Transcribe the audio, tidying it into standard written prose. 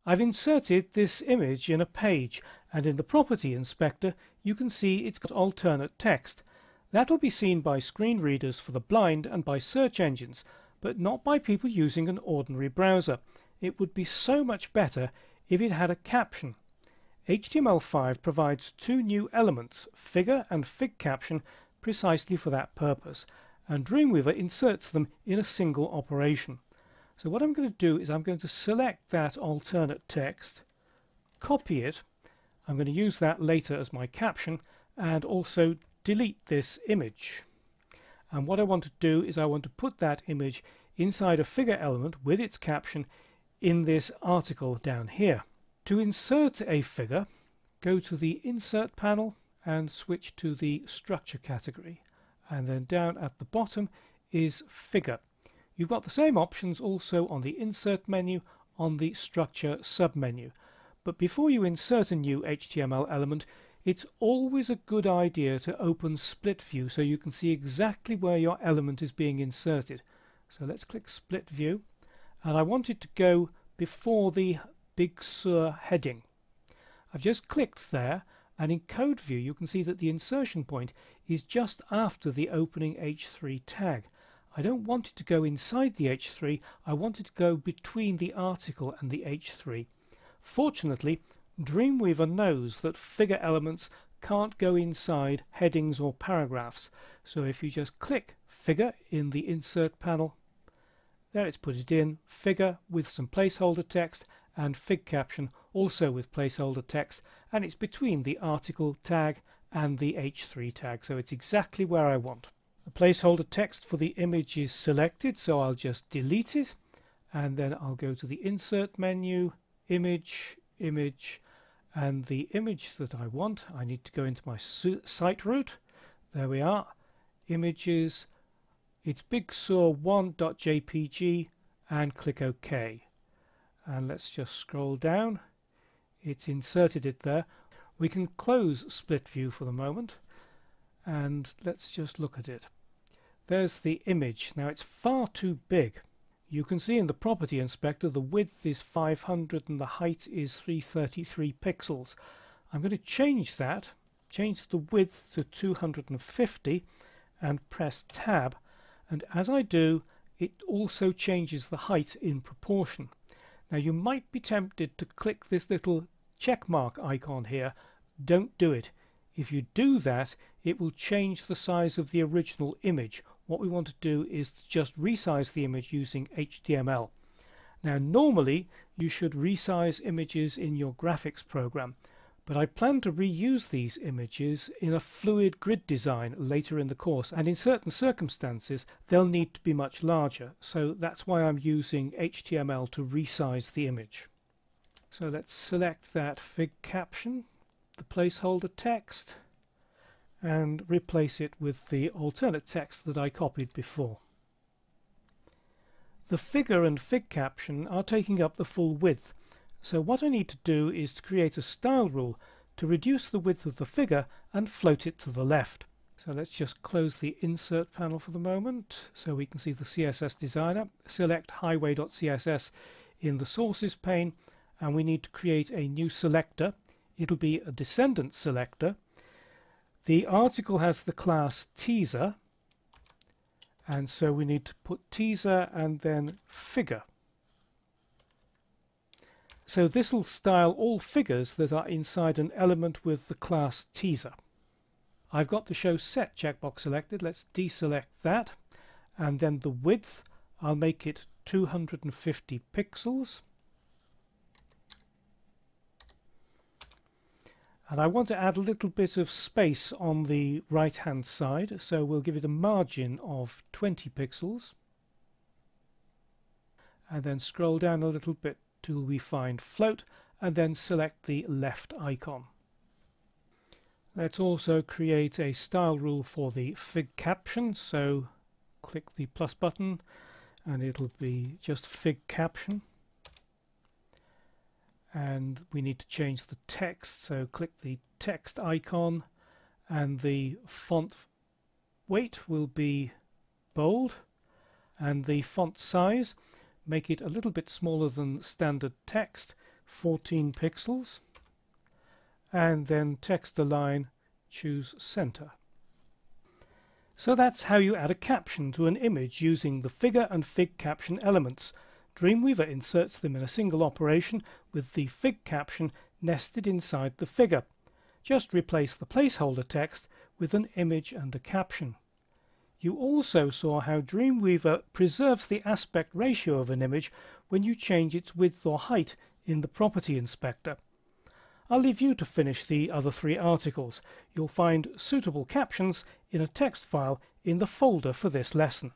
I've inserted this image in a page, and in the property inspector you can see it's got alternate text. That'll be seen by screen readers for the blind and by search engines, but not by people using an ordinary browser. It would be so much better if it had a caption. HTML5 provides two new elements, figure and fig caption, precisely for that purpose, and Dreamweaver inserts them in a single operation. So what I'm going to do is I'm going to select that alternate text, copy it. I'm going to use that later as my caption, and also delete this image. And what I want to do is I want to put that image inside a figure element with its caption in this article down here. To insert a figure, go to the Insert panel and switch to the Structure category, and then down at the bottom is Figure. You've got the same options also on the Insert menu, on the Structure submenu. But before you insert a new HTML element, it's always a good idea to open Split View so you can see exactly where your element is being inserted. So let's click Split View, and I want it to go before the Big Sur heading. I've just clicked there, and in Code View you can see that the insertion point is just after the opening H3 tag. I don't want it to go inside the H3, I want it to go between the article and the H3. Fortunately, Dreamweaver knows that figure elements can't go inside headings or paragraphs, so if you just click Figure in the Insert panel, there it's put it in, Figure with some placeholder text, and Fig Caption also with placeholder text, and it's between the article tag and the H3 tag, so it's exactly where I want. The placeholder text for the image is selected, so I'll just delete it, and then I'll go to the Insert menu, Image, Image, and the image that I want, I need to go into my site route. There we are, Images, it's Big Sur 1.jpg, and click OK. And let's just scroll down. It's inserted it there. We can close Split View for the moment, and let's just look at it. There's the image. Now it's far too big. You can see in the property inspector the width is 500 and the height is 333 pixels. I'm going to change that, change the width to 250 and press Tab, and as I do it also changes the height in proportion. Now you might be tempted to click this little check mark icon here. Don't do it. If you do that, it will change the size of the original image. What we want to do is to just resize the image using HTML. Now normally you should resize images in your graphics program, but I plan to reuse these images in a fluid grid design later in the course, and in certain circumstances they'll need to be much larger, so that's why I'm using HTML to resize the image. So let's select that Fig Caption, the placeholder text, and replace it with the alternate text that I copied before. The figure and Fig Caption are taking up the full width, so what I need to do is to create a style rule to reduce the width of the figure and float it to the left. So let's just close the Insert panel for the moment so we can see the CSS designer. Select highway.css in the sources pane, and we need to create a new selector. It'll be a descendant selector. The article has the class teaser, and so we need to put teaser and then figure. So this will style all figures that are inside an element with the class teaser. I've got the Show Set checkbox selected. Let's deselect that, and then the width, I'll make it 250 pixels. And I want to add a little bit of space on the right hand side, so we'll give it a margin of 20 pixels, and then scroll down a little bit till we find float, and then select the left icon. Let's also create a style rule for the Fig Caption, so click the plus button and it'll be just Fig Caption. And we need to change the text, so click the text icon, and the font weight will be bold, and the font size, make it a little bit smaller than standard text, 14 pixels, and then text align, choose center. So that's how you add a caption to an image using the figure and fig caption elements. Dreamweaver inserts them in a single operation with the fig caption nested inside the figure. Just replace the placeholder text with an image and a caption. You also saw how Dreamweaver preserves the aspect ratio of an image when you change its width or height in the property inspector. I'll leave you to finish the other 3 articles. You'll find suitable captions in a text file in the folder for this lesson.